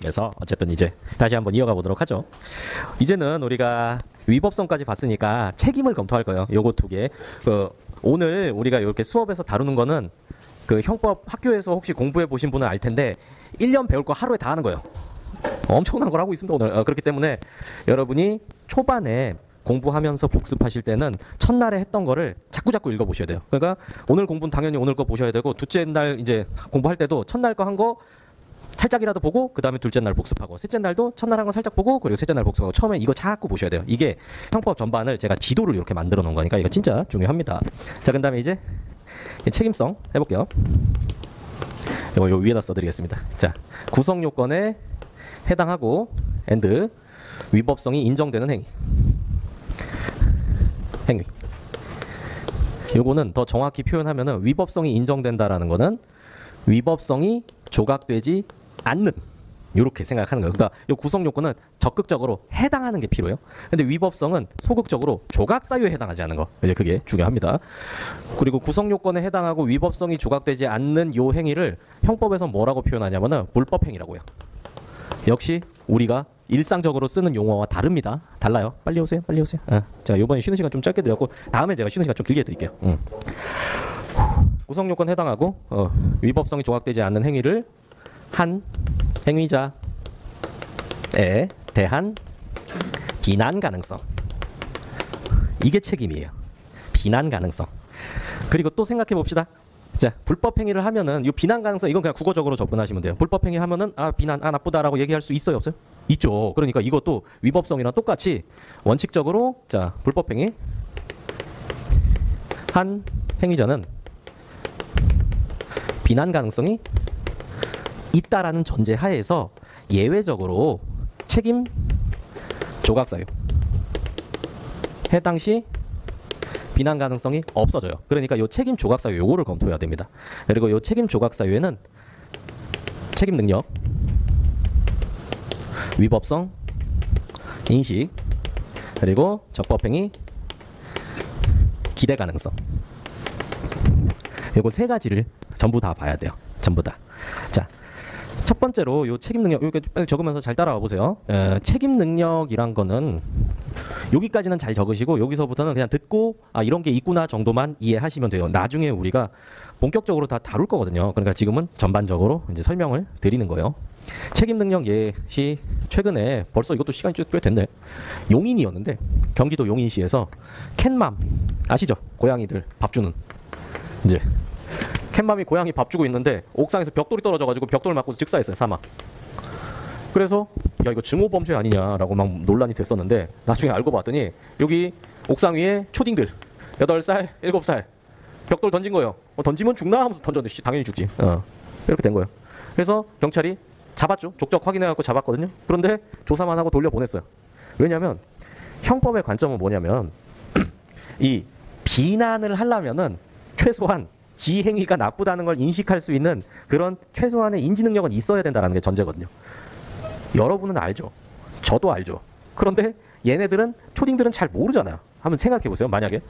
그래서 어쨌든 이제 다시 한번 이어가 보도록 하죠. 이제는 우리가 위법성까지 봤으니까 책임을 검토할 거예요. 요거 두 개. 오늘 우리가 이렇게 수업에서 다루는 거는 그 형법 학교에서 혹시 공부해 보신 분은 알 텐데 1년 배울 거 하루에 다 하는 거예요. 엄청난 걸 하고 있습니다 오늘. 그렇기 때문에 여러분이 초반에 공부하면서 복습하실 때는 첫날에 했던 거를 자꾸자꾸 읽어보셔야 돼요. 그러니까 오늘 공부는 당연히 오늘 거 보셔야 되고 둘째 날 이제 공부할 때도 첫날 거 한 거 살짝이라도 보고 그 다음에 둘째 날 복습하고 셋째 날도 첫날 한 거 살짝 보고 그리고 셋째 날 복습하고 처음에 이거 자꾸 보셔야 돼요. 이게 형법 전반을 제가 지도를 이렇게 만들어 놓은 거니까 이거 진짜 중요합니다. 자, 그 다음에 이제 책임성 해볼게요. 이거 요 위에다 써드리겠습니다. 자, 구성 요건에 해당하고 and 위법성이 인정되는 행위. 요거는 더 정확히 표현하면은 위법성이 인정된다라는 거는 위법성이 조각되지 않는, 이렇게 생각하는 거예요. 그러니까 이 구성 요건은 적극적으로 해당하는 게 필요해요. 근데 위법성은 소극적으로 조각 사유에 해당하지 않는 거. 이제 그게 중요합니다. 그리고 구성 요건에 해당하고 위법성이 조각되지 않는 요 행위를 형법에서 뭐라고 표현하냐면은 불법 행위라고요. 역시 우리가 일상적으로 쓰는 용어와 다릅니다. 달라요. 빨리 오세요. 빨리 오세요. 자, 이번에 쉬는 시간 좀 짧게 드렸고 다음에 제가 쉬는 시간 좀 길게 드릴게요. 구성 요건 해당하고 위법성이 조각되지 않는 행위를 한 행위자에 대한 비난 가능성. 이게 책임이에요. 비난 가능성. 그리고 또 생각해 봅시다. 자, 불법 행위를 하면은 이 비난 가능성, 이건 그냥 국어적으로 접근하시면 돼요. 불법 행위 하면은 비난 나쁘다라고 얘기할 수 있어요, 없어요? 있죠. 그러니까 이것도 위법성이랑 똑같이 원칙적으로 자, 불법 행위 한 행위자는 비난 가능성이 있다라는 전제 하에서 예외적으로 책임 조각 사유 해당 시 비난 가능성이 없어져요. 그러니까 이 책임 조각 사유 요거를 검토해야 됩니다. 그리고 이 책임 조각 사유에는 책임 능력, 위법성, 인식, 그리고 적법 행위, 기대 가능성. 요거 세 가지를 전부 다 봐야 돼요. 전부 다. 자, 첫 번째로 요 책임 능력, 이렇게 빨리 적으면서 잘 따라와 보세요. 책임 능력이란 거는 여기까지는 잘 적으시고 여기서부터는 그냥 듣고 이런 게 있구나 정도만 이해하시면 돼요. 나중에 우리가 본격적으로 다 다룰 거거든요. 그러니까 지금은 전반적으로 이제 설명을 드리는 거예요. 책임 능력 예시 최근에 벌써 이것도 시간이 꽤 됐네. 용인이었는데 경기도 용인시에서 캣맘 아시죠? 고양이들 밥 주는 이제 캣맘이 고양이 밥 주고 있는데 옥상에서 벽돌이 떨어져가지고 벽돌 맞고 즉사했어요. 사망. 그래서 야 이거 증오범죄 아니냐라고 막 논란이 됐었는데 나중에 알고 봤더니 여기 옥상 위에 초딩들 8살, 7살 벽돌 던진 거예요. 던지면 죽나 하면서 던졌는데 당연히 죽지. 이렇게 된 거예요. 그래서 경찰이 잡았죠. 족적 확인해갖고 잡았거든요. 그런데 조사만 하고 돌려보냈어요. 왜냐하면 형법의 관점은 뭐냐면 이 비난을 하려면은 최소한 지 행위가 나쁘다는 걸 인식할 수 있는 그런 최소한의 인지 능력은 있어야 된다는 게 전제거든요. 여러분은 알죠. 저도 알죠. 그런데 얘네들은 초딩들은 잘 모르잖아요. 한번 생각해 보세요. 만약에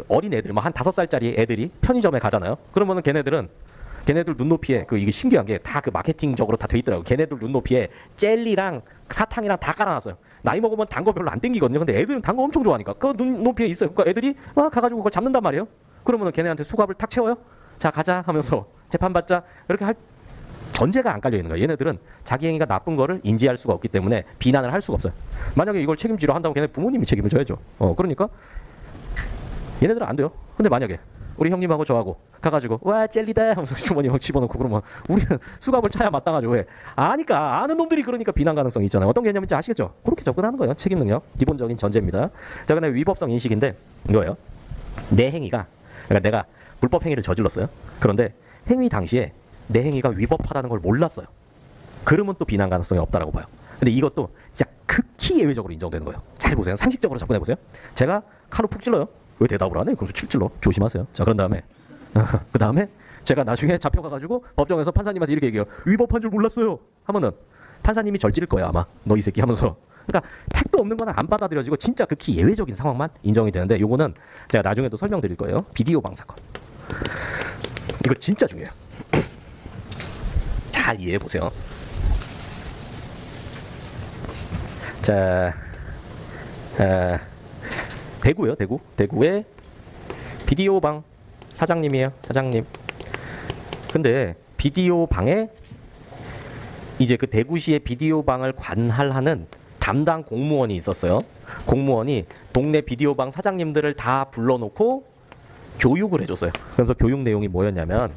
어린 애들, 한 5살짜리 애들이 편의점에 가잖아요. 그러면은 걔네들 눈높이에 이게 신기한 게 다 그 마케팅적으로 다 돼 있더라고요. 걔네들 눈높이에 젤리랑 사탕이랑 다 깔아놨어요. 나이 먹으면 단 거 별로 안 땡기거든요. 근데 애들은 단 거 엄청 좋아하니까 그 눈높이에 있어요. 그러니까 애들이 가가지고 그걸 잡는단 말이에요. 그러면은 걔네한테 수갑을 탁 채워요. 자 가자 하면서 재판받자 이렇게 할 전제가 안 깔려 있는 거예요. 얘네들은 자기 행위가 나쁜 거를 인지할 수가 없기 때문에 비난을 할 수가 없어요. 만약에 이걸 책임지려 한다면 걔네 부모님이 책임을 져야죠. 그러니까 얘네들은 안 돼요. 근데 만약에 우리 형님하고 저하고 가가지고 와 젤리다 하면서 주머니에 막 집어넣고 그러면 우리는 수갑을 차야 마땅하죠. 왜? 아는 놈들이 그러니까 비난 가능성이 있잖아요. 어떤 개념인지 아시겠죠? 그렇게 접근하는 거예요. 책임 능력 기본적인 전제입니다. 자, 그다음에 위법성 인식인데 이거예요. 내 행위가 그러니까 내가 불법 행위를 저질렀어요. 그런데 행위 당시에 내 행위가 위법하다는 걸 몰랐어요. 그러면 또 비난 가능성이 없다라고 봐요. 근데 이것도 진짜 극히 예외적으로 인정되는 거예요. 잘 보세요. 상식적으로 접근해 보세요. 제가 칼로 푹 찔러요. 왜 대답을 안 해? 그럼 칠 찔러. 조심하세요. 자, 그런 다음에 그 다음에 제가 나중에 잡혀가가지고 법정에서 판사님한테 이렇게 얘기해요. 위법한 줄 몰랐어요. 하면은 판사님이 절 찌를 거야 아마. 너 이 새끼 하면서. 그러니까 택도 없는 거는 안 받아들여지고 진짜 극히 예외적인 상황만 인정이 되는데 요거는 제가 나중에도 설명드릴 거예요. 비디오 방 사건. 이거 진짜 중요해요. 잘 이해해 보세요. 자, 대구요, 대구. 대구의 비디오 방 사장님이에요, 사장님. 근데 비디오 방에 이제 그 대구시의 비디오 방을 관할하는 담당 공무원이 있었어요. 공무원이 동네 비디오 방 사장님들을 다 불러놓고 교육을 해줬어요. 그래서 교육 내용이 뭐였냐면,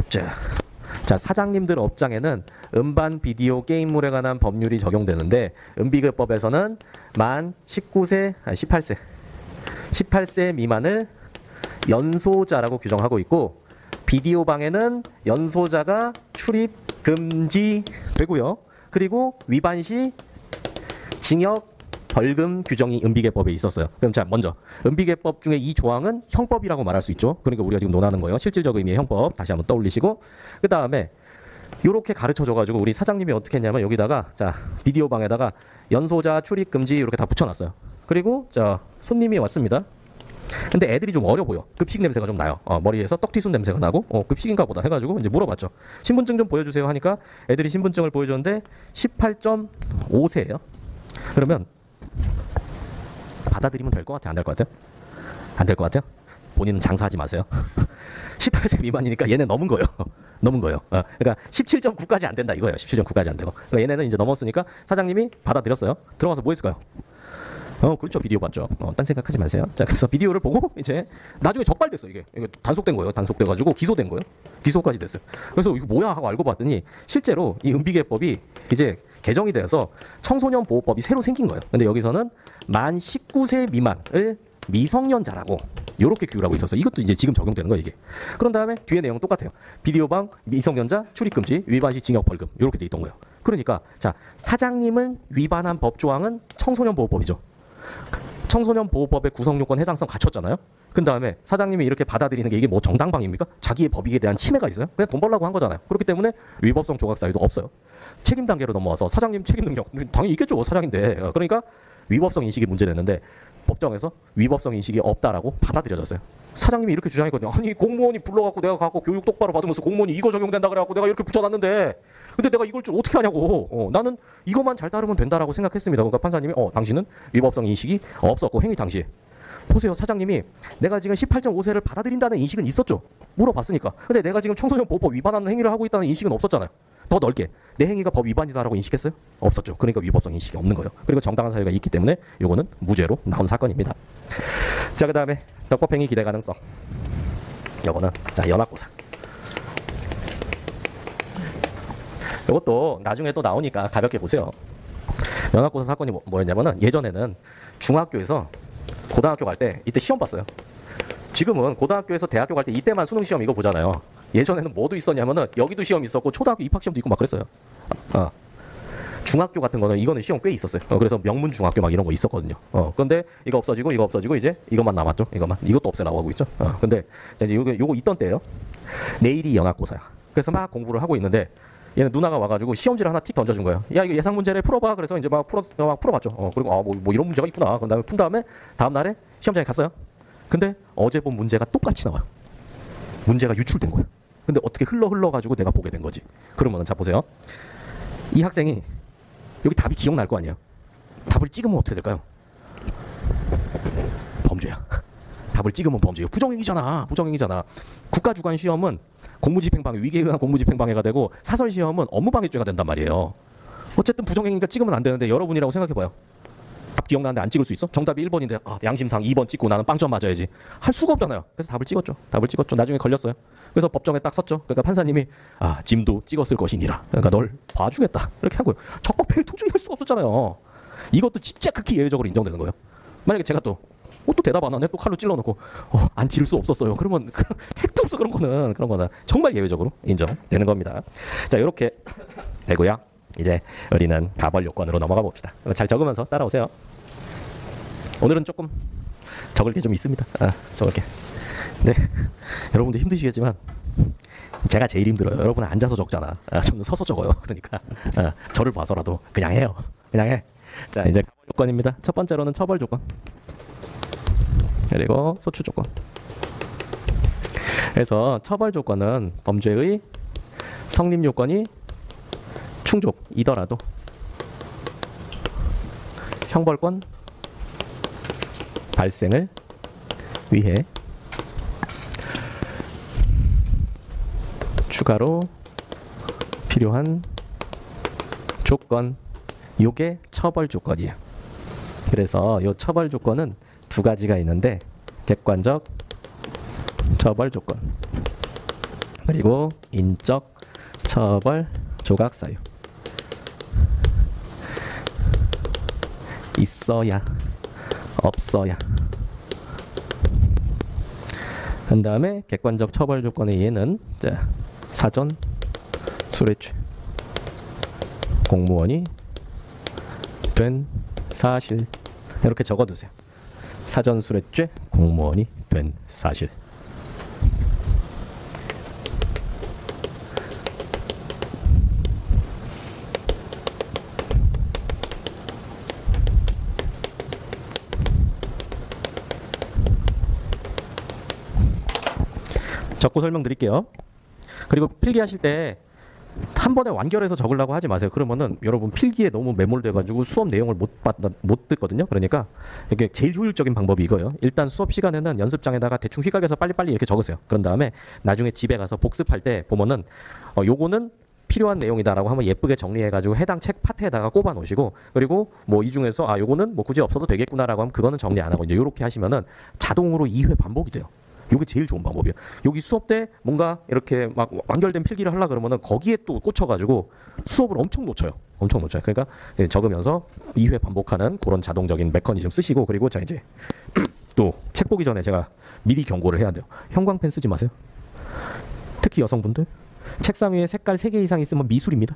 자, 사장님들 업장에는 음반 비디오 게임물에 관한 법률이 적용되는데, 음비급법에서는 만 18세 미만을 연소자라고 규정하고 있고, 비디오 방에는 연소자가 출입 금지되고요. 그리고 위반 시 징역, 벌금 규정이 음비계법에 있었어요. 그럼 자, 먼저 음비계법 중에 이 조항은 형법이라고 말할 수 있죠. 그러니까 우리가 지금 논하는 거예요. 실질적 의미의 형법 다시 한번 떠올리시고, 그 다음에 이렇게 가르쳐줘가지고 우리 사장님이 어떻게 했냐면, 여기다가 자, 비디오 방에다가 연소자 출입 금지 이렇게 다 붙여놨어요. 그리고 자, 손님이 왔습니다. 근데 애들이 좀 어려 보여. 급식 냄새가 좀 나요. 머리에서 떡튀순 냄새가 나고, 급식인가 보다 해가지고 이제 물어봤죠. 신분증 좀 보여주세요 하니까 애들이 신분증을 보여줬는데 18.5세예요. 그러면 받아들이면 될 것 같아요? 안 될 것 같아요? 안 될 것 같아요? 본인은 장사하지 마세요. 18세 미만이니까 얘네 넘은 거예요. 넘은 거예요. 그러니까 17.9까지 안 된다 이거예요. 17.9까지 안 되고. 그러니까 얘네는 이제 넘었으니까 사장님이 받아들였어요. 들어가서 뭐 했을까요? 그렇죠. 비디오 봤죠. 딴 생각하지 마세요. 자, 그래서 비디오를 보고 이제 나중에 적발됐어. 이게 단속된 거예요. 단속돼가지고 기소된 거예요. 기소까지 됐어요. 그래서 이거 뭐야 하고 알고 봤더니 실제로 이 음비계법이 이제 개정이 되어서 청소년 보호법이 새로 생긴 거예요. 근데 여기서는 만 19세 미만을 미성년자라고 이렇게 규율하고 있었어요. 이것도 이제 지금 적용되는 거예요, 이게. 그런 다음에 뒤에 내용은 똑같아요. 비디오방 미성년자 출입금지, 위반 시 징역 벌금 이렇게 돼 있던 거예요. 그러니까 자, 사장님을 위반한 법 조항은 청소년 보호법이죠. 청소년 보호법의 구성 요건 해당성 갖췄잖아요. 그 다음에 사장님이 이렇게 받아들이는 게 이게 뭐 정당방위입니까? 자기의 법익에 대한 침해가 있어요? 그냥 돈 벌려고 한 거잖아요. 그렇기 때문에 위법성 조각 사유도 없어요. 책임 단계로 넘어와서 사장님 책임 능력 당연히 있겠죠, 사장인데. 그러니까 위법성 인식이 문제됐는데 법정에서 위법성 인식이 없다라고 받아들여졌어요. 사장님이 이렇게 주장했거든요. 아니, 공무원이 불러갖고 내가 갖고 교육 똑바로 받으면서 공무원이 이거 적용된다 그래갖고 내가 이렇게 붙여놨는데, 근데 내가 이걸 줄 어떻게 하냐고. 나는 이것만 잘 따르면 된다라고 생각했습니다. 그러니까 판사님이 당신은 위법성 인식이 없었고 행위 당시에 보세요. 사장님이 내가 지금 18.5세를 받아들인다는 인식은 있었죠. 물어봤으니까. 근데 내가 지금 청소년 보호법 위반하는 행위를 하고 있다는 인식은 없었잖아요. 더 넓게 내 행위가 법 위반이다라고 인식했어요? 없었죠. 그러니까 위법성 인식이 없는 거예요. 그리고 정당한 사유가 있기 때문에 요거는 무죄로 나온 사건입니다. 자, 그 다음에 덕법행위 기대 가능성. 요거는 자, 연합고사. 요것도 나중에 또 나오니까 가볍게 보세요. 연합고사 사건이 뭐였냐면은, 예전에는 중학교에서 고등학교 갈 때 이때 시험 봤어요. 지금은 고등학교에서 대학교 갈 때 이때만 수능 시험 이거 보잖아요. 예전에는 뭐도 있었냐면은 여기도 시험 있었고 초등학교 입학 시험도 있고 막 그랬어요. 중학교 같은 거는 이거는 시험 꽤 있었어요. 그래서 명문 중학교 막 이런 거 있었거든요. 근데 이거 없어지고 이제 이것만 남았죠. 이것도 없애라고 하고 있죠. 근데 이제 요거 있던 때예요. 내일이 연합고사야. 그래서 막 공부를 하고 있는데 얘는 누나가 와가지고 시험지를 하나 틱 던져준 거예요. 야, 이거 예상 문제를 풀어봐. 그래서 이제 막 풀어봤죠. 그리고 뭐 이런 문제가 있구나. 그런 다음에 푼 다음에 다음 날에 시험장에 갔어요. 근데 어제 본 문제가 똑같이 나와요. 문제가 유출된 거예요. 근데 어떻게 흘러가지고 내가 보게 된 거지. 그러면 자, 보세요. 이 학생이 여기 답이 기억날 거 아니에요. 답을 찍으면 어떻게 될까요? 범죄야. 답을 찍으면 범죄예요. 부정행위잖아. 국가주관 시험은 공무집행방해, 위계에 의한 공무집행방해가 되고, 사설시험은 업무방해죄가 된단 말이에요. 어쨌든 부정행위가 찍으면 안 되는데 여러분이라고 생각해봐요. 답 기억나는데 안 찍을 수 있어? 정답이 1번인데 양심상 2번 찍고 나는 빵점 맞아야지. 할 수가 없잖아요. 그래서 답을 찍었죠. 나중에 걸렸어요. 그래서 법정에 딱 섰죠. 그러니까 판사님이 짐도 찍었을 것이니라. 그러니까 널 봐주겠다. 이렇게 하고요. 적법행위 통중에 할 수가 없었잖아요. 이것도 진짜 극히 예외적으로 인정되는 거예요. 만약에 제가 또 대답 안 하네. 또 칼로 찔러놓고 안 찌를 수 없었어요. 그러면 택도 없어. 그런 거는 정말 예외적으로 인정되는 겁니다. 자, 이렇게 되고요. 이제 우리는 가벌 요건으로 넘어가 봅시다. 잘 적으면서 따라오세요. 오늘은 조금 적을 게 좀 있습니다. 적을 게. 네, 여러분도 힘드시겠지만 제가 제일 힘들어요. 여러분은 앉아서 적잖아. 저는 서서 적어요. 그러니까 저를 봐서라도 그냥 해요. 그냥 해. 자, 이제 가벌 요건입니다. 첫 번째로는 처벌 조건. 그리고 소추 조건. 그래서 처벌 조건은 범죄의 성립 요건이 충족이더라도 형벌권 발생을 위해 추가로 필요한 조건, 요게 처벌 조건이에요. 그래서 요 처벌 조건은 두 가지가 있는데 객관적 처벌 조건 그리고 인적 처벌 조각 사유 있어야 없어야. 그 다음에 객관적 처벌 조건의 예는 자, 사전 수뢰죄 공무원이 된 사실 이렇게 적어두세요. 사전 수뢰죄 공무원이 된 사실. 적고 설명드릴게요. 그리고 필기하실 때 한 번에 완결해서 적으려고 하지 마세요. 그러면은 여러분 필기에 너무 매몰돼가지고 수업 내용을 못 듣거든요. 그러니까 이게 제일 효율적인 방법이 이거예요. 일단 수업 시간에는 연습장에다가 대충 휘각해서 빨리빨리 이렇게 적으세요. 그런 다음에 나중에 집에 가서 복습할 때 보면은 요거는 필요한 내용이다라고 하면 예쁘게 정리해가지고 해당 책 파트에다가 꼽아 놓으시고, 그리고 뭐 이 중에서 요거는 뭐 굳이 없어도 되겠구나라고 하면 그거는 정리 안 하고 이제 요렇게 하시면은 자동으로 2회 반복이 돼요. 이게 제일 좋은 방법이에요. 여기 수업 때 뭔가 이렇게 막 완결된 필기를 하려 그러면은 거기에 또 꽂혀가지고 수업을 엄청 놓쳐요. 엄청 놓쳐요. 그러니까 적으면서 2회 반복하는 그런 자동적인 메커니즘 쓰시고, 그리고 자 이제 또 책 보기 전에 제가 미리 경고를 해야 돼요. 형광펜 쓰지 마세요. 특히 여성분들 책상 위에 색깔 3개 이상 있으면 미술입니다.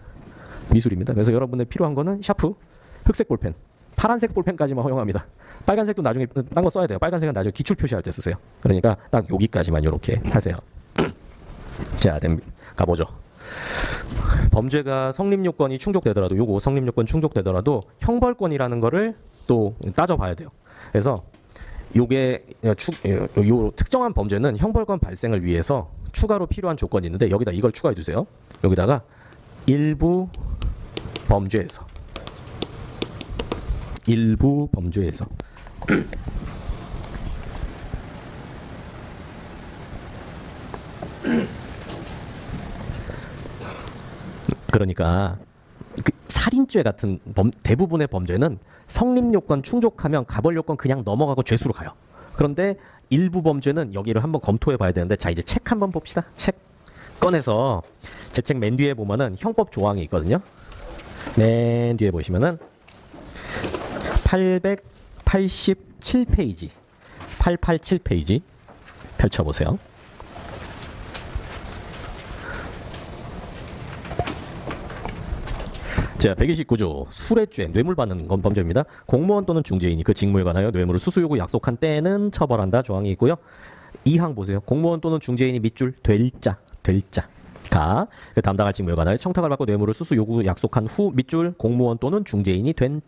미술입니다. 그래서 여러분들 필요한 거는 샤프, 흑색 볼펜, 파란색 볼펜까지만 허용합니다. 빨간색도 나중에 딴 거 써야 돼요. 빨간색은 나중에 기출 표시할 때 쓰세요. 그러니까 딱 여기까지만 이렇게 하세요. 자, 가보죠. 범죄가 성립요건이 충족되더라도, 요거 성립요건 충족되더라도 형벌권이라는 거를 또 따져봐야 돼요. 그래서 요게 요 특정한 범죄는 형벌권 발생을 위해서 추가로 필요한 조건이 있는데 여기다 이걸 추가해 주세요. 여기다가 일부 범죄에서 그러니까 그 살인죄 같은 대부분의 범죄는 성립요건 충족하면 가벌요건 그냥 넘어가고 죄수로 가요. 그런데 일부 범죄는 여기를 한번 검토해 봐야 되는데, 자 이제 책 한번 봅시다. 책 꺼내서 제 책 맨 뒤에 보면은 형법 조항이 있거든요. 맨 뒤에 보시면은 887페이지 887페이지 펼쳐보세요. 자, 129조 수뢰죄, 뇌물 받는 건 범죄입니다. 공무원 또는 중재인이 그 직무에 관하여 뇌물을 수수 요구 약속한 때는 처벌한다 조항이 있고요. 2항 보세요. 공무원 또는 중재인이 밑줄 될자가 그 담당할 직무에 관하여 청탁을 받고 뇌물을 수수 요구 약속한 후 밑줄 공무원 또는 중재인이 된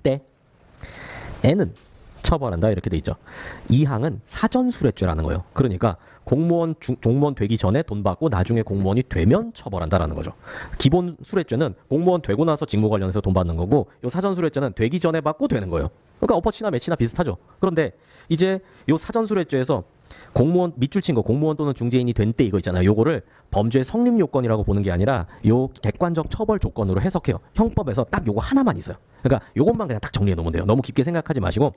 때에는 처벌한다 이렇게 돼 있죠. 2항은 사전수뢰죄라는 거예요. 그러니까 공무원 되기 전에 돈 받고 나중에 공무원이 되면 처벌한다라는 거죠. 기본 수뢰죄는 공무원 되고 나서 직무 관련해서 돈 받는 거고, 요 사전수뢰죄는 되기 전에 받고 되는 거예요. 그러니까 엎어치나 매치나 비슷하죠. 그런데 이제 요 사전수뢰죄에서 공무원 밑줄 친 거, 공무원 또는 중재인이 된 때 이거 있잖아요. 요거를 범죄 성립 요건이라고 보는 게 아니라 요 객관적 처벌 조건으로 해석해요. 형법에서 딱 요거 하나만 있어요. 그러니까 요것만 그냥 딱 정리해 놓으면 돼요. 너무 깊게 생각하지 마시고,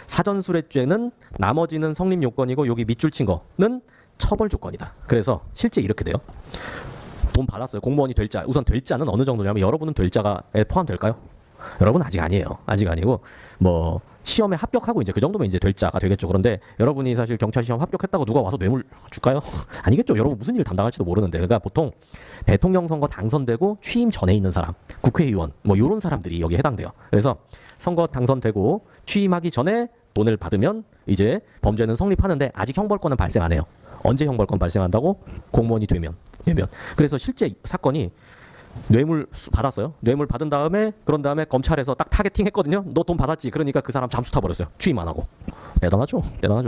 사전수뢰죄는 나머지는 성립 요건이고 여기 밑줄 친 거는 처벌 조건이다. 그래서 실제 이렇게 돼요. 돈 받았어요. 공무원이 될 자. 우선 될 자는 어느 정도냐면, 여러분은 될 자가에 포함될까요? 여러분 아직 아니에요. 아직 아니고 뭐 시험에 합격하고 이제 그 정도면 이제 될 자가 되겠죠. 그런데 여러분이 사실 경찰 시험 합격했다고 누가 와서 뇌물 줄까요? 아니겠죠. 여러분 무슨 일 담당할지도 모르는데. 그러니까 보통 대통령 선거 당선되고 취임 전에 있는 사람, 국회의원 뭐 이런 사람들이 여기에 해당돼요. 그래서 선거 당선되고 취임하기 전에 돈을 받으면 이제 범죄는 성립하는데 아직 형벌권은 발생 안 해요. 언제 형벌권 발생한다고? 공무원이 되면. 그래서 실제 사건이 뇌물 받았어요. 뇌물 받은 다음에, 그런 다음에 검찰에서 딱 타겟팅 했거든요. 너 돈 받았지? 그러니까 그 사람 잠수 타버렸어요. 취임 안 하고. 대단하죠.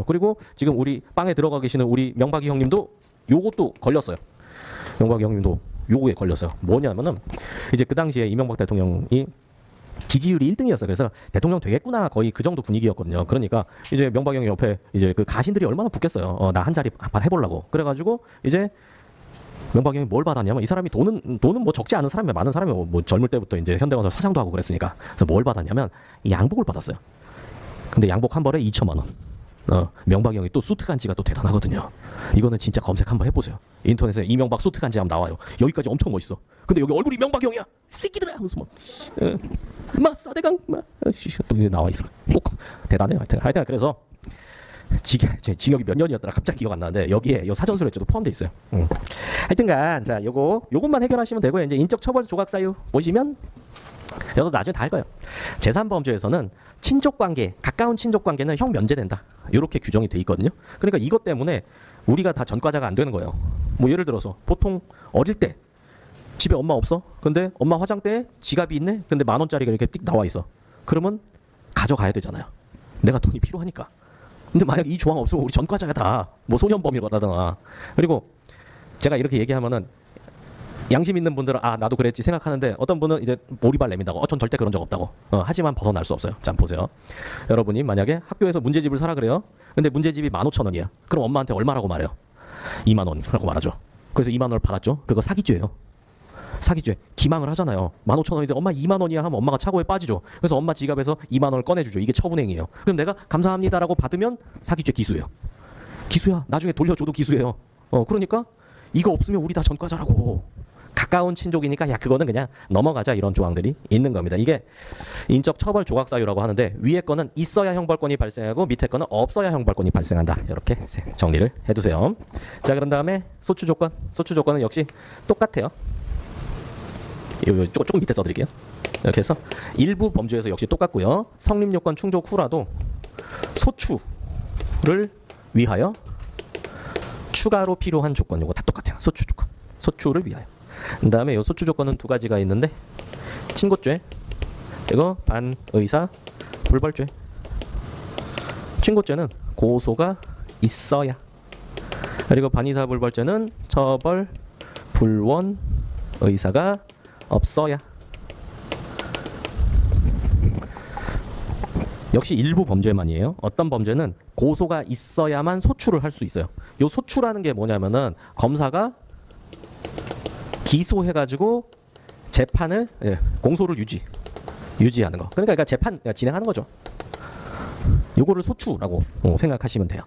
그리고 지금 우리 빵에 들어가 계시는 우리 명박이 형님도 요것도 걸렸어요. 명박이 형님도 요거에 걸렸어요. 뭐냐면은 이제 그 당시에 이명박 대통령이 지지율이 1등이었어요. 그래서 대통령 되겠구나 거의 그 정도 분위기였거든요. 그러니까 이제 명박형이 옆에 이제 그 가신들이 얼마나 붙겠어요. 나 한 자리 해보려고. 그래가지고 이제 명박형이 뭘 받았냐면 이 사람이 돈은 뭐 적지 않은 사람이 많은 사람이 뭐 젊을 때부터 이제 현대건설 사장도 하고 그랬으니까. 그래서 뭘 받았냐면 이 양복을 받았어요. 근데 양복 한 벌에 2천만 원. 명박형이 또 수트 간지가 또 대단하거든요. 이거는 진짜 검색 한번 해보세요. 인터넷에 이명박 수트 간지 하면 나와요. 여기까지 엄청 멋있어. 근데 여기 얼굴이 명박형이야. 새끼들아 하면서 막 사대강 또 이제 나와 있어. 꼭 대단해요. 하여튼 그래서 제 징역이 몇 년이었더라 갑자기 기억 안 나는데 여기에 요 사전술래죄도 포함되어 있어요. 하여튼간 자 요것만 해결하시면 되고요. 이제 인적 처벌 조각 사유 보시면 여기서 나중에 다 할 거예요. 제3범죄에서는 친족관계, 가까운 친족관계는 형 면제된다. 이렇게 규정이 돼 있거든요. 그러니까 이것 때문에 우리가 다 전과자가 안 되는 거예요. 뭐 예를 들어서 보통 어릴 때 집에 엄마 없어? 근데 엄마 화장대에 지갑이 있네? 근데 10,000원짜리가 이렇게 띡 나와 있어. 그러면 가져가야 되잖아요. 내가 돈이 필요하니까. 근데 만약 이 조항 없으면 우리 전과자가 다 뭐 소년범이라든가. 그리고 제가 이렇게 얘기하면은 양심 있는 분들은 아 나도 그랬지 생각하는데 어떤 분은 이제 몰입을 내민다고 전 절대 그런 적 없다고. 하지만 벗어날 수 없어요. 자 보세요. 여러분이 만약에 학교에서 문제집을 사라 그래요. 근데 문제집이 15,000원이야. 그럼 엄마한테 얼마라고 말해요? 2만 원이라고 말하죠. 그래서 2만 원을 받았죠. 그거 사기죄예요. 사기죄. 기망을 하잖아요. 15,000원인데 엄마 2만 원이야 하면 엄마가 차고에 빠지죠. 그래서 엄마 지갑에서 2만 원을 꺼내주죠. 이게 처분행위예요. 그럼 내가 감사합니다라고 받으면 사기죄 기수예요. 기수야. 나중에 돌려줘도 기수예요. 그러니까 이거 없으면 우리 다 전과자라고. 가까운 친족이니까 야 그거는 그냥 넘어가자 이런 조항들이 있는 겁니다. 이게 인적 처벌 조각 사유라고 하는데 위에 거는 있어야 형벌권이 발생하고 밑에 거는 없어야 형벌권이 발생한다. 이렇게 정리를 해두세요. 자 그런 다음에 소추 조건. 소추 조건은 역시 똑같아요. 조금 밑에 써드릴게요. 이렇게 해서 일부 범죄에서 역시 똑같고요. 성립 요건 충족 후라도 소추를 위하여 추가로 필요한 조건 요거 다 똑같아요. 소추 조건. 소추를 위하여. 그 다음에 요 소추 조건은 두 가지가 있는데 친고죄 그리고 반의사 불벌죄. 친고죄는 고소가 있어야. 그리고 반의사 불벌죄는 처벌 불원 의사가 없어야. 역시 일부 범죄만이에요. 어떤 범죄는 고소가 있어야만 소추를 할 수 있어요. 요 소추라는 게 뭐냐면은 검사가 기소해가지고 재판을 공소를 유지하는 거. 그러니까 재판 진행하는 거죠. 요거를 소추라고 생각하시면 돼요.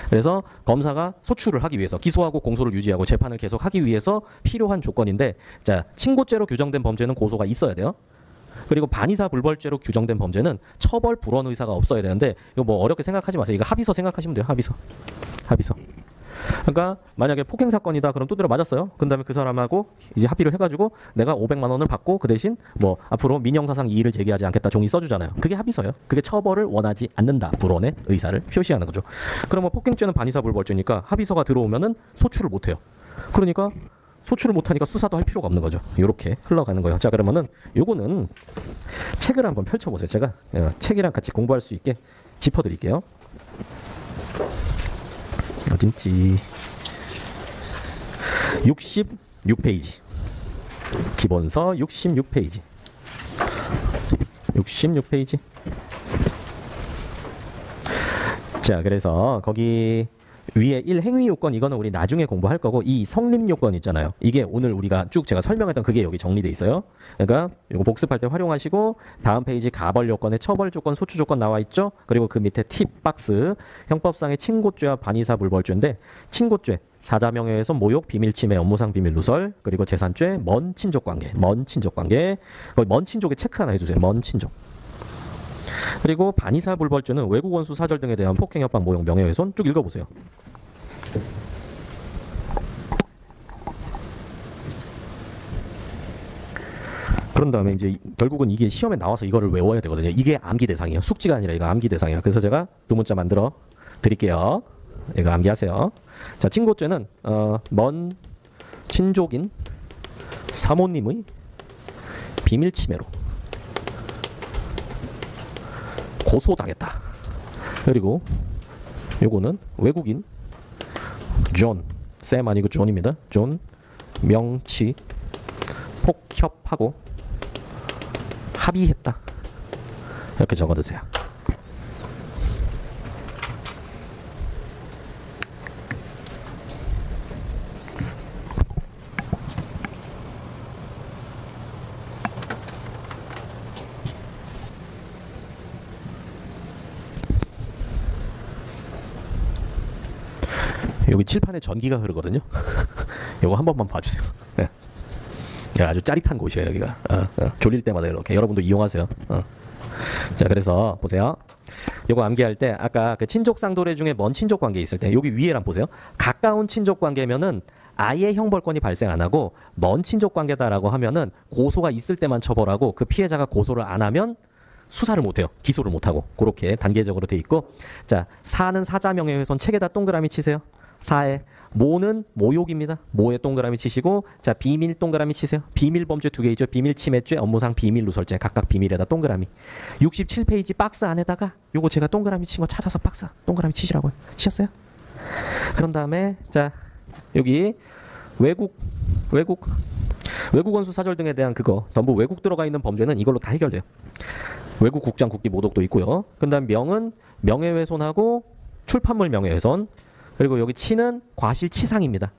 그래서 검사가 소추를 하기 위해서 기소하고 공소를 유지하고 재판을 계속하기 위해서 필요한 조건인데 자 친고죄로 규정된 범죄는 고소가 있어야 돼요. 그리고 반의사 불벌죄로 규정된 범죄는 처벌 불원 의사가 없어야 되는데 이거 뭐 어렵게 생각하지 마세요. 이거 합의서 생각하시면 돼요. 합의서. 그러니까 만약에 폭행 사건이다 그럼 두드려 맞았어요. 그다음에 그 사람하고 이제 합의를 해가지고 내가 500만 원을 받고 그 대신 뭐 앞으로 민형사상 이의를 제기하지 않겠다 종이 써주잖아요. 그게 합의서예요. 그게 처벌을 원하지 않는다 불원의 의사를 표시하는 거죠. 그러면 폭행죄는 반의사 불벌죄니까 합의서가 들어오면은 소추를 못해요. 그러니까 소추를 못하니까 수사도 할 필요가 없는 거죠. 이렇게 흘러가는 거예요. 자 그러면은 요거는 책을 한번 펼쳐보세요. 제가 책이랑 같이 공부할 수 있게 짚어드릴게요. 어딘지 66페이지 기본서 66페이지 자 그래서 거기 위에 1행위 요건 이거는 우리 나중에 공부할 거고 이 성립 요건 있잖아요. 이게 오늘 우리가 쭉 제가 설명했던 그게 여기 정리돼 있어요. 그러니까 이거 복습할 때 활용하시고 다음 페이지 가벌 요건에 처벌 조건, 소추 조건 나와 있죠. 그리고 그 밑에 팁 박스 형법상의 친고죄와 반의사 불벌죄인데 친고죄 사자명예훼손 모욕 비밀침해 업무상 비밀 누설 그리고 재산죄 먼 친족관계 거기 먼 친족에 체크 하나 해주세요. 먼 친족. 그리고 반의사 불벌죄는 외국 원수 사절 등에 대한 폭행 협박 모욕 명예훼손 쭉 읽어보세요. 그런 다음에 이제 결국은 이게 시험에 나와서 이거를 외워야 되거든요. 이게 암기 대상이에요. 숙지가 아니라 이거 암기 대상이에요. 그래서 제가 두 문자 만들어 드릴게요. 이거 암기하세요. 자, 친고죄는 먼 친족인 사모님의 비밀 침해로 고소당했다. 그리고 요거는 외국인 존, 샘 아니고 존입니다. 존 명치 폭협하고 합의했다. 이렇게 적어두세요. 여기 칠판에 전기가 흐르거든요. 이거 한 번만 봐주세요. 네. 아주 짜릿한 곳이에요 여기가. 졸릴 때마다 이렇게 여러분도 이용하세요. 자, 그래서 보세요. 요거 암기할 때 아까 그 친족 쌍도례 중에 먼 친족 관계 있을 때 여기 위에랑 보세요. 가까운 친족 관계면은 아예 형벌권이 발생 안 하고 먼 친족 관계다라고 하면은 고소가 있을 때만 처벌하고 그 피해자가 고소를 안 하면 수사를 못 해요. 기소를 못 하고. 그렇게 단계적으로 돼 있고. 자, 사는 사자 명예훼손 책에다 동그라미 치세요. 사에 모는 모욕입니다. 모에 동그라미 치시고, 자, 비밀 동그라미 치세요. 비밀 범죄 두 개 있죠. 비밀 침해죄, 업무상 비밀 누설죄. 각각 비밀에다 동그라미. 67페이지 박스 안에다가 요거 제가 동그라미 친 거 찾아서 박스 동그라미 치시라고요. 치셨어요? 그런 다음에 자, 여기 외국 원수 사절 등에 대한 그거 전부 외국 들어가 있는 범죄는 이걸로 다 해결돼요. 외국 국장 국기 모독도 있고요. 그다음 명은 명예훼손하고 출판물 명예훼손. 그리고 여기 치는 과실치상입니다.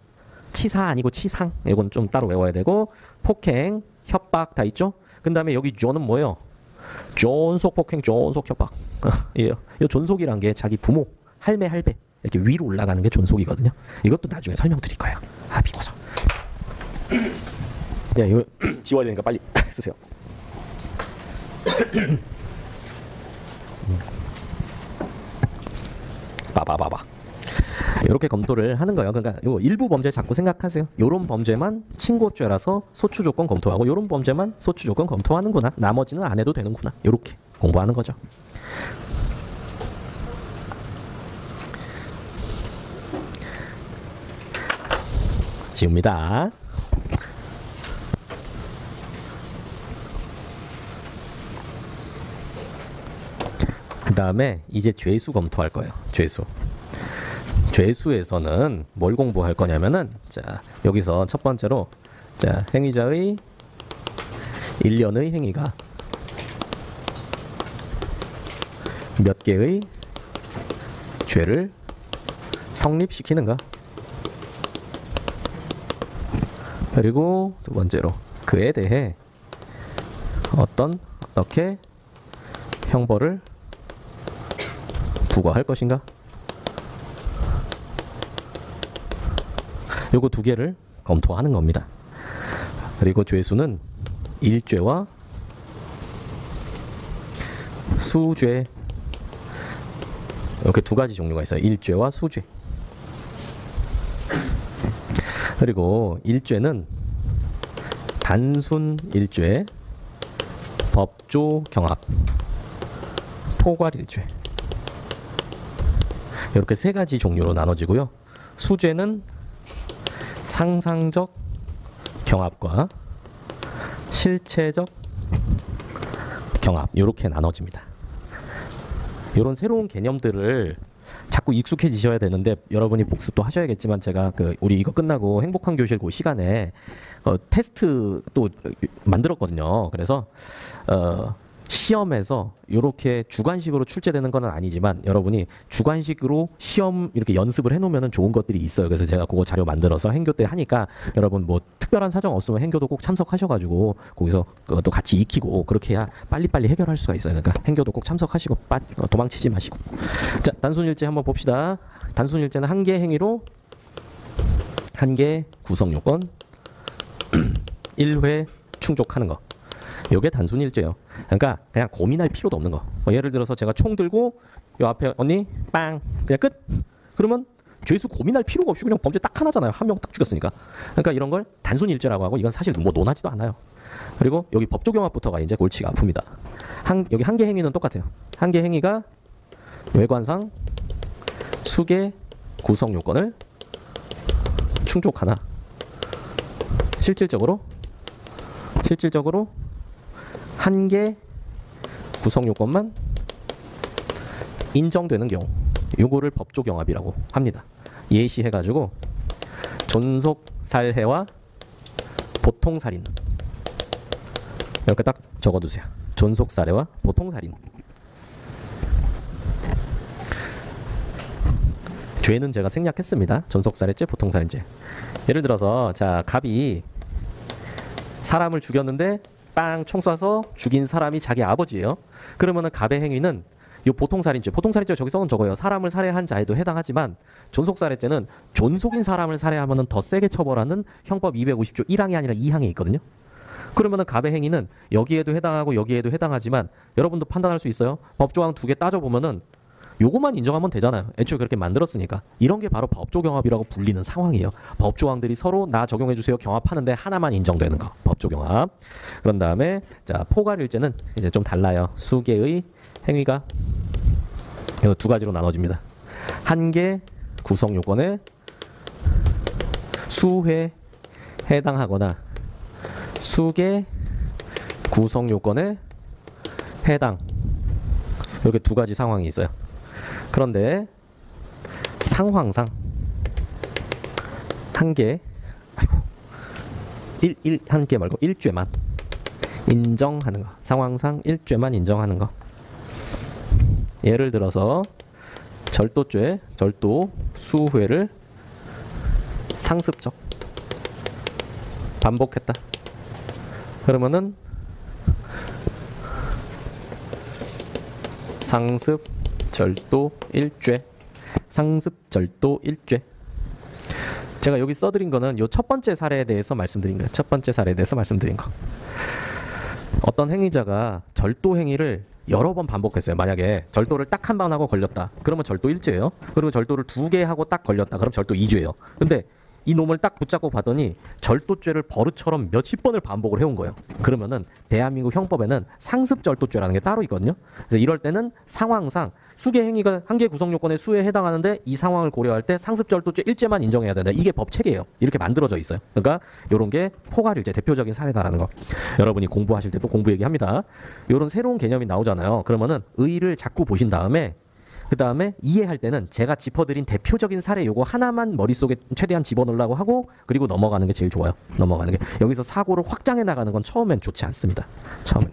치사 아니고 치상. 이건 좀 따로 외워야 되고 폭행, 협박 다 있죠. 그다음에 여기 존은 뭐예요? 존속 폭행, 존속 협박. 이 존속이란 게 자기 부모, 할매, 할배 이렇게 위로 올라가는 게 존속이거든요. 이것도 나중에 설명드릴 거예요. 비고서. 야, 이거 지워야 되니까 빨리 쓰세요. 봐봐. 이렇게 검토를 하는 거예요. 그러니까 요 일부 범죄 자꾸 생각하세요. 요런 범죄만 친고죄라서 소추 조건 검토하고 요런 범죄만 소추 조건 검토하는구나. 나머지는 안 해도 되는구나. 요렇게 공부하는 거죠. 지웁니다. 그 다음에 이제 죄수 검토할 거예요. 죄수에서는 뭘 공부할 거냐면은, 자, 여기서 첫 번째로, 자, 행위자의 일련의 행위가 몇 개의 죄를 성립시키는가. 그리고 두 번째로 그에 대해 어떻게 형벌을 부과할 것인가. 요거 두 개를 검토하는 겁니다. 그리고 죄수는 일죄와 수죄, 이렇게 두 가지 종류가 있어요. 일죄와 수죄. 그리고 일죄는 단순 일죄, 법조 경합, 포괄 일죄. 이렇게 세 가지 종류로 나눠지고요. 수죄는 상상적 경합과 실체적 경합, 이렇게 나눠집니다. 이런 새로운 개념들을 자꾸 익숙해지셔야 되는데 여러분이 복습도 하셔야겠지만 제가 우리 이거 끝나고 행복한 교실 그 시간에 테스트 또 만들었거든요. 그래서 시험에서 이렇게 주관식으로 출제되는 건 아니지만 여러분이 주관식으로 시험 이렇게 연습을 해놓으면 좋은 것들이 있어요. 그래서 제가 그거 자료 만들어서 행교 때 하니까 여러분 뭐 특별한 사정 없으면 행교도 꼭 참석하셔가지고 거기서 또 같이 익히고 그렇게 해야 빨리빨리 해결할 수가 있어요. 그러니까 행교도 꼭 참석하시고 도망치지 마시고. 자, 단순일제 한번 봅시다. 단순일제는 한 개 행위로 한 개 구성요건 1회 충족하는 거. 요게 단순일죄요. 그러니까 그냥 고민할 필요도 없는 거. 예를 들어서 제가 총 들고 요 앞에 언니 빵 그냥 끝. 그러면 죄수 고민할 필요가 없이 그냥 범죄 딱 하나잖아요. 한 명 딱 죽였으니까. 그러니까 이런 걸 단순일죄라고 하고 이건 사실 뭐 논하지도 않아요. 그리고 여기 법조경합부터가 이제 골치가 아픕니다. 여기 한 개 행위는 똑같아요. 한 개 행위가 외관상 수개 구성 요건을 충족하나 실질적으로 한 개 구성 요건만 인정되는 경우 요거를 법조경합이라고 합니다. 예시해가지고 존속살해와 보통살인 이렇게 딱 적어두세요. 존속살해와 보통살인 죄는 제가 생략했습니다. 존속살인죄, 보통살인죄. 예를 들어서 자 갑이 사람을 죽였는데 빵 총 쏴서 죽인 사람이 자기 아버지예요. 그러면은 갑의 행위는 이 보통살인죄, 보통살인죄 저기 써놓은 저거예요. 사람을 살해한 자에도 해당하지만 존속살인죄는 존속인 사람을 살해하면은 더 세게 처벌하는 형법 250조 1항이 아니라 2항에 있거든요. 그러면은 갑의 행위는 여기에도 해당하고 여기에도 해당하지만 여러분도 판단할 수 있어요. 법조항 두 개 따져보면은 요것만 인정하면 되잖아요. 애초에 그렇게 만들었으니까. 이런 게 바로 법조경합이라고 불리는 상황이에요. 법조항들이 서로 나 적용해주세요 경합하는데 하나만 인정되는 거. 법조경합. 그런 다음에 자 포괄일죄는 이제 좀 달라요. 수개의 행위가 이 두 가지로 나눠집니다. 한 개 구성 요건에 수회 해당하거나 수개 구성 요건에 해당. 이렇게 두 가지 상황이 있어요. 그런데 상황상 한 개, 한 개 말고 일죄만 인정하는 거. 상황상 일죄만 인정하는 거. 예를 들어서 절도죄, 절도 수회를 상습적 반복했다. 그러면은 상습 절도 1죄, 상습 절도 1죄. 제가 여기 써드린 거는 요 첫 번째 사례에 대해서 말씀드린 거예요. 첫 번째 사례에 대해서 말씀드린 거. 어떤 행위자가 절도 행위를 여러 번 반복했어요. 만약에 절도를 딱 한 번 하고 걸렸다. 그러면 절도 1죄예요. 그리고 절도를 두 개 하고 딱 걸렸다. 그럼 절도 2죄예요. 근데 이 놈을 딱 붙잡고 봤더니 절도죄를 버릇처럼 몇십 번을 반복을 해온 거예요. 그러면은 대한민국 형법에는 상습절도죄라는 게 따로 있거든요. 그래서 이럴 때는 상황상 수개 행위가 한 개 구성 요건의 수에 해당하는데 이 상황을 고려할 때 상습절도죄 일죄만 인정해야 된다. 이게 법 체계예요. 이렇게 만들어져 있어요. 그러니까 이런 게 포괄일죄 대표적인 사례다라는 거. 여러분이 공부하실 때도 공부 얘기합니다. 이런 새로운 개념이 나오잖아요. 그러면은 의의를 자꾸 보신 다음에 그 다음에 이해할 때는 제가 짚어드린 대표적인 사례 요거 하나만 머릿속에 최대한 집어넣으려고 하고 그리고 넘어가는 게 제일 좋아요. 넘어가는 게. 여기서 사고를 확장해 나가는 건 처음엔 좋지 않습니다. 처음엔.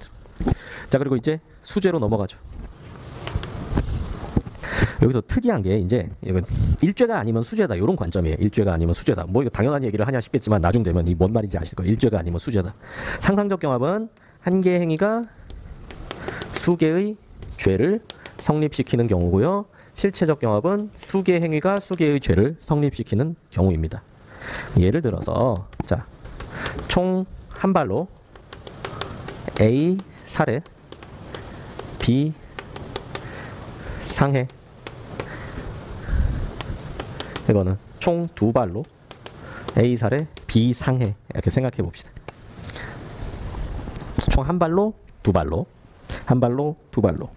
자 그리고 이제 수죄로 넘어가죠. 여기서 특이한 게 이제 이건 일죄가 아니면 수죄다 이런 관점이에요. 일죄가 아니면 수죄다. 뭐 이거 당연한 얘기를 하냐 싶겠지만 나중 되면 이 뭔 말인지 아실 거예요. 일죄가 아니면 수죄다. 상상적 경합은 한 개의 행위가 수개의 죄를 성립시키는 경우고요. 실체적 경합은 수개 행위가 수개의 죄를 성립시키는 경우입니다. 예를 들어서 자, 총 한 발로 A 살해, B 상해. 이거는 총 두 발로 A 살해, B 상해 이렇게 생각해 봅시다. 총 한 발로 두 발로, 한 발로 두 발로.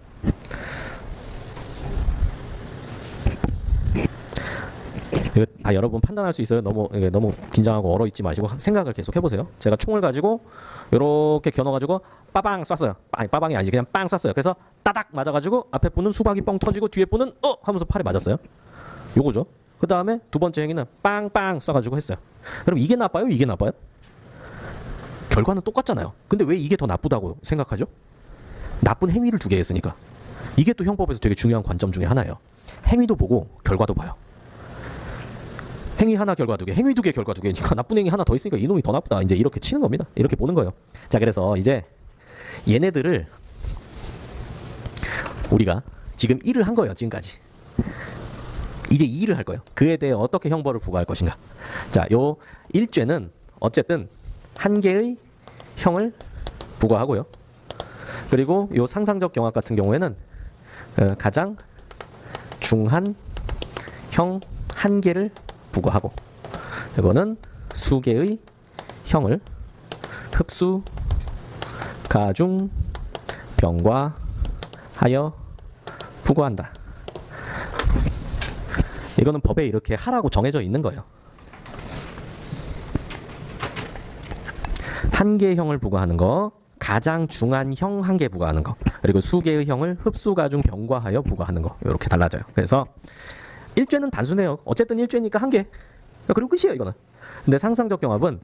이거 다 여러분 판단할 수 있어요. 너무 긴장하고 얼어 있지 마시고 생각을 계속 해보세요. 제가 총을 가지고 이렇게 겨눠가지고 빠방 쐈어요. 아니 빠방이 아니지 그냥 빵 쐈어요. 그래서 따닥 맞아가지고 앞에 분은 수박이 뻥 터지고 뒤에 분은 하면서 팔에 맞았어요. 요거죠. 그 다음에 두 번째 행위는 빵빵 쏴가지고 했어요. 그럼 이게 나빠요? 이게 나빠요? 결과는 똑같잖아요. 근데 왜 이게 더 나쁘다고 생각하죠? 나쁜 행위를 두 개 했으니까. 이게 또 형법에서 되게 중요한 관점 중에 하나예요. 행위도 보고 결과도 봐요. 행위 하나 결과 두 개, 행위 두 개 결과 두 개니까 나쁜 행위 하나 더 있으니까 이놈이 더 나쁘다. 이제 이렇게 치는 겁니다. 이렇게 보는 거예요. 자, 그래서 이제 얘네들을 우리가 지금 1을 한 거예요. 지금까지. 이제 2를 할 거예요. 그에 대해 어떻게 형벌을 부과할 것인가. 자, 요 1죄는 어쨌든 한 개의 형을 부과하고요. 그리고 요 상상적 경합 같은 경우에는 가장 중한 형 한 개를 부과하고 이거는 수개의 형을 흡수, 가중, 병과하여 부과한다. 이거는 법에 이렇게 하라고 정해져 있는 거예요. 한 개의 형을 부과하는 거, 가장 중한 형 한 개 부과하는 거, 그리고 수개의 형을 흡수, 가중, 병과하여 부과하는 거 이렇게 달라져요. 그래서 일죄는 단순해요. 어쨌든 일죄니까 한 개. 그리고 끝이에요 이거는. 근데 상상적 경합은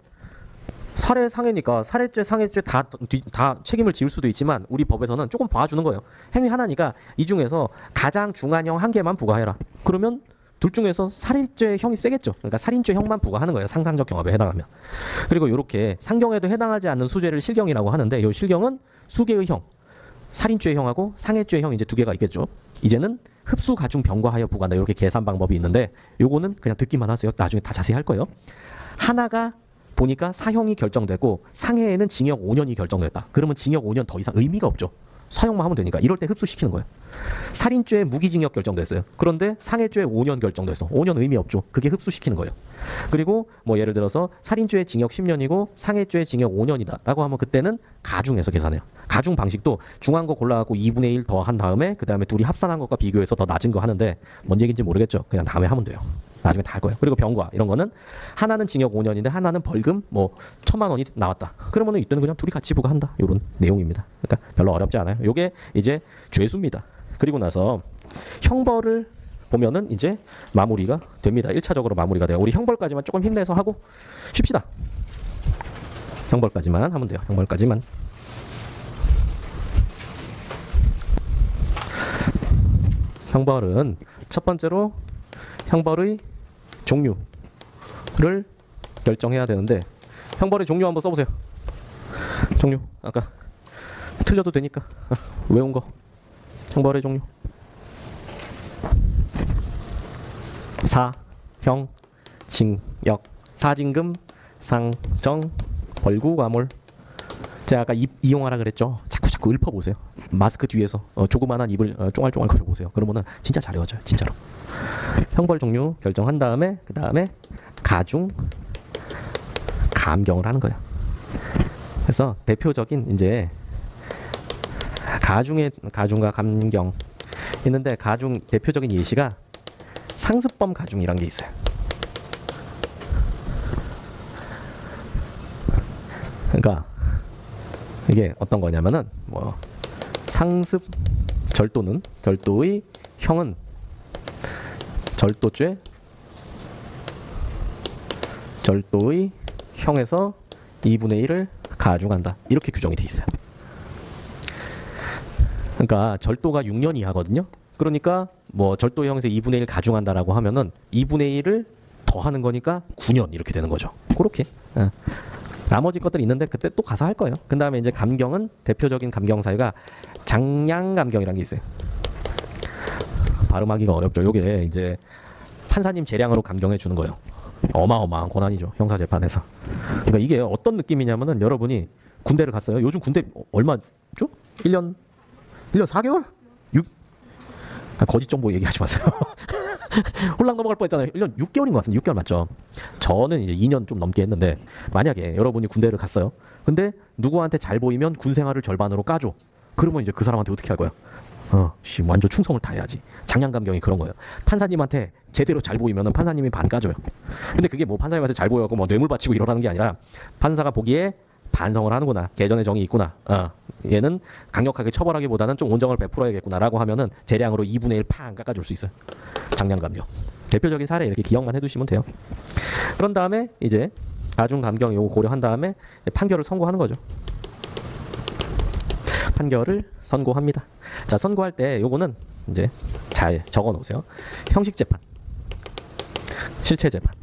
살해 상해니까 살해죄 상해죄 다 책임을 지을 수도 있지만 우리 법에서는 조금 봐주는 거예요. 행위 하나니까 이 중에서 가장 중한 형 한 개만 부과해라. 그러면 둘 중에서 살인죄 형이 세겠죠. 그러니까 살인죄 형만 부과하는 거예요. 상상적 경합에 해당하면. 그리고 이렇게 상경에도 해당하지 않는 수죄를 실경이라고 하는데 이 실경은 수개의 형, 살인죄 형하고 상해죄 형 이제 두 개가 있겠죠. 이제는 흡수 가중 병과하여 부과한다. 이렇게 계산 방법이 있는데 요거는 그냥 듣기만 하세요. 나중에 다 자세히 할 거예요. 하나가 보니까 사형이 결정되고 상해에는 징역 5년이 결정됐다. 그러면 징역 5년 더 이상 의미가 없죠. 사형만 하면 되니까. 이럴 때 흡수시키는 거예요. 살인죄에 무기징역 결정됐어요. 그런데 상해죄에 5년 결정됐어. 5년 의미 없죠. 그게 흡수시키는 거예요. 그리고 뭐 예를 들어서 살인죄에 징역 10년이고 상해죄에 징역 5년이다 라고 하면 그때는 가중해서 계산해요. 가중 방식도 중한 거 골라갖고 2분의 1 더 한 다음에 그 다음에 둘이 합산한 것과 비교해서 더 낮은 거 하는데 뭔 얘기인지 모르겠죠. 그냥 다음에 하면 돼요. 나중에 다 할 거예요. 그리고 병과 이런 거는 하나는 징역 5년인데 하나는 벌금 뭐 1,000만 원이 나왔다. 그러면은 이때는 그냥 둘이 같이 부과한다. 이런 내용입니다. 그러니까 별로 어렵지 않아요. 요게 이제 죄수입니다. 그리고 나서 형벌을 보면은 이제 마무리가 됩니다. 1차적으로 마무리가 돼요. 우리 형벌까지만 조금 힘내서 하고 쉽시다. 형벌까지만 하면 돼요. 형벌까지만. 형벌은 첫 번째로 형벌의 종류를 결정해야 되는데 형벌의 종류 한번 써보세요. 종류 아까 틀려도 되니까 외운 거. 형벌의 종류 사형, 징역, 사징금, 상정, 벌구, 과몰. 제가 아까 입 이용하라 그랬죠. 자꾸 읊어보세요. 마스크 뒤에서 조그만한 입을 쫑알쫑알 거려보세요. 그러면은 진짜 잘 외워져요. 진짜로. 형벌 종류 결정한 다음에 그 다음에 가중, 감경을 하는 거예요. 그래서 대표적인 이제 가중과 감경 있는데 가중 대표적인 예시가 상습범 가중이란 게 있어요. 그러니까 이게 어떤 거냐면은 뭐 상습 절도의 형은 절도의 형에서 2분의 1을 가중한다. 이렇게 규정이 돼 있어요. 그러니까 절도가 6년 이하거든요. 그러니까 뭐 절도형에서 2분의 1 가중한다라고 하면은 2분의 1을 더 하는 거니까 9년 이렇게 되는 거죠. 그렇게. 나머지 것들이 있는데 그때 또 가서 할 거예요. 그 다음에 이제 감경은 대표적인 감경 사유가 장량감경이라는 게 있어요. 발음하기가 어렵죠. 요게 이제 판사님 재량으로 감경해 주는 거예요. 어마어마한 권한이죠. 형사재판에서. 그러니까 이게 어떤 느낌이냐면은 여러분이 군대를 갔어요. 요즘 군대 얼마죠? 1년 4개월? 거짓 정보 얘기하지 마세요. 홀랑 넘어갈 뻔했잖아요. 1년 6개월인 것 같은데 6개월 맞죠? 저는 이제 2년 좀 넘게 했는데 만약에 여러분이 군대를 갔어요. 근데 누구한테 잘 보이면 군 생활을 절반으로 까줘. 그러면 이제 그 사람한테 어떻게 할 거야? 완전 충성을 다해야지. 장량감경이 그런 거예요. 판사님한테 제대로 잘 보이면은 판사님이 반 까줘요. 근데 그게 뭐 판사님한테 잘 보여갖고 뭐 뇌물 바치고 이러라는 게 아니라 판사가 보기에 반성을 하는구나. 개전의 정이 있구나. 얘는 강력하게 처벌하기보다는 좀 온정을 베풀어야겠구나라고 하면은 재량으로 2분의 1 팍 깎아줄 수 있어요. 장량감경. 대표적인 사례 이렇게 기억만 해두시면 돼요. 그런 다음에 이제 가중감경 요거 고려한 다음에 판결을 선고하는 거죠. 판결을 선고합니다. 자, 선고할 때 요거는 이제 잘 적어 놓으세요. 형식 재판, 실체 재판.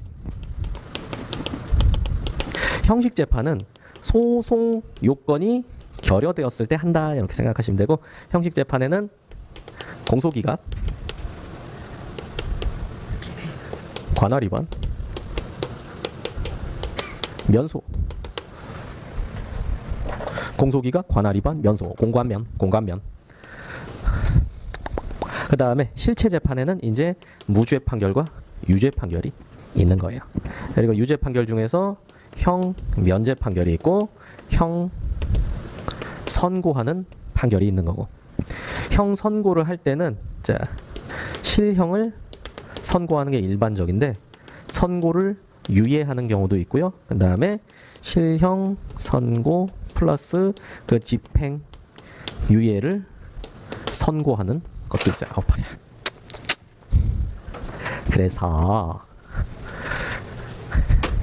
형식 재판은 소송 요건이 결여되었을 때 한다 이렇게 생각하시면 되고 형식 재판에는 공소기각, 관할 위반, 면소, 공소기각, 관할 위반, 면소, 공관면. 그 다음에 실체 재판에는 이제 무죄 판결과 유죄 판결이 있는 거예요. 그리고 유죄 판결 중에서 형 면제 판결이 있고 형 선고하는 판결이 있는 거고 형 선고를 할 때는 자 실형을 선고하는 게 일반적인데 선고를 유예하는 경우도 있고요. 그 다음에 실형 선고 플러스 그 집행 유예를 선고하는 것도 있어요. 그래서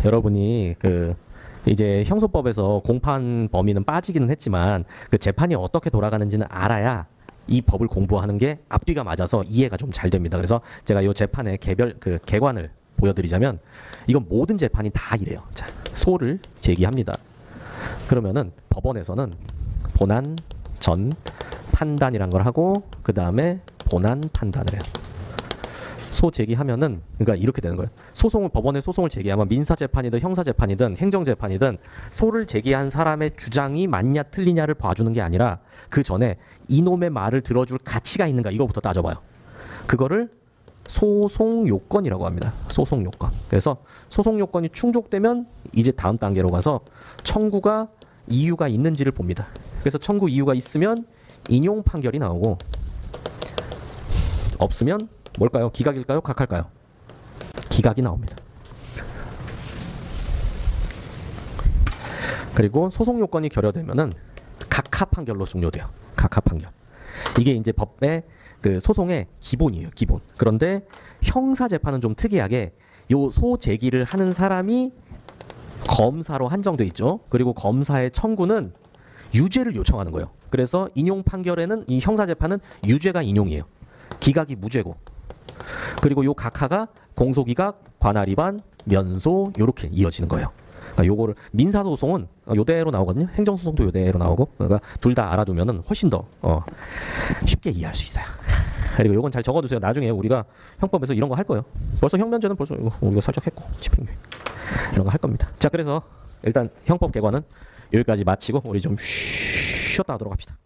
여러분이 그 이제 형소법에서 공판 범위는 빠지기는 했지만 그 재판이 어떻게 돌아가는지는 알아야 이 법을 공부하는 게 앞뒤가 맞아서 이해가 좀 잘 됩니다. 그래서 제가 이 재판의 개별 그 개관을 보여드리자면 이건 모든 재판이 다 이래요. 자, 소를 제기합니다. 그러면은 법원에서는 본안, 전, 판단이란 걸 하고 그 다음에 본안 판단을 해요. 소 제기하면은 그러니까 이렇게 되는 거예요. 소송을 법원에 소송을 제기하면 민사 재판이든 형사 재판이든 행정 재판이든 소를 제기한 사람의 주장이 맞냐 틀리냐를 봐주는 게 아니라 그 전에 이놈의 말을 들어줄 가치가 있는가 이거부터 따져봐요. 그거를 소송 요건이라고 합니다. 소송 요건. 그래서 소송 요건이 충족되면 이제 다음 단계로 가서 청구가 이유가 있는지를 봅니다. 그래서 청구 이유가 있으면 인용 판결이 나오고 없으면 뭘까요? 기각일까요? 각할까요? 기각이 나옵니다. 그리고 소송 요건이 결여되면은 각하 판결로 종료돼요. 각하 판결. 이게 이제 법의 그 소송의 기본이에요. 기본. 그런데 형사 재판은 좀 특이하게 요 소 제기를 하는 사람이 검사로 한정돼 있죠. 그리고 검사의 청구는 유죄를 요청하는 거예요. 그래서 인용 판결에는 이 형사 재판은 유죄가 인용이에요. 기각이 무죄고. 그리고 요 각하가 공소기각, 관할 위반, 면소 요렇게 이어지는 거예요. 그러니까 요거를 민사소송은 요대로 나오거든요. 행정소송도 요대로 나오고. 그러니까 둘 다 알아두면은 훨씬 더 쉽게 이해할 수 있어요. 그리고 요건 잘 적어두세요. 나중에 우리가 형법에서 이런 거 할 거예요. 벌써 형면제는 벌써 이거 우리가 살짝 했고 집행유예 이런 거 할 겁니다. 자, 그래서 일단 형법 개관은 여기까지 마치고 우리 좀 쉬었다 하도록 합시다.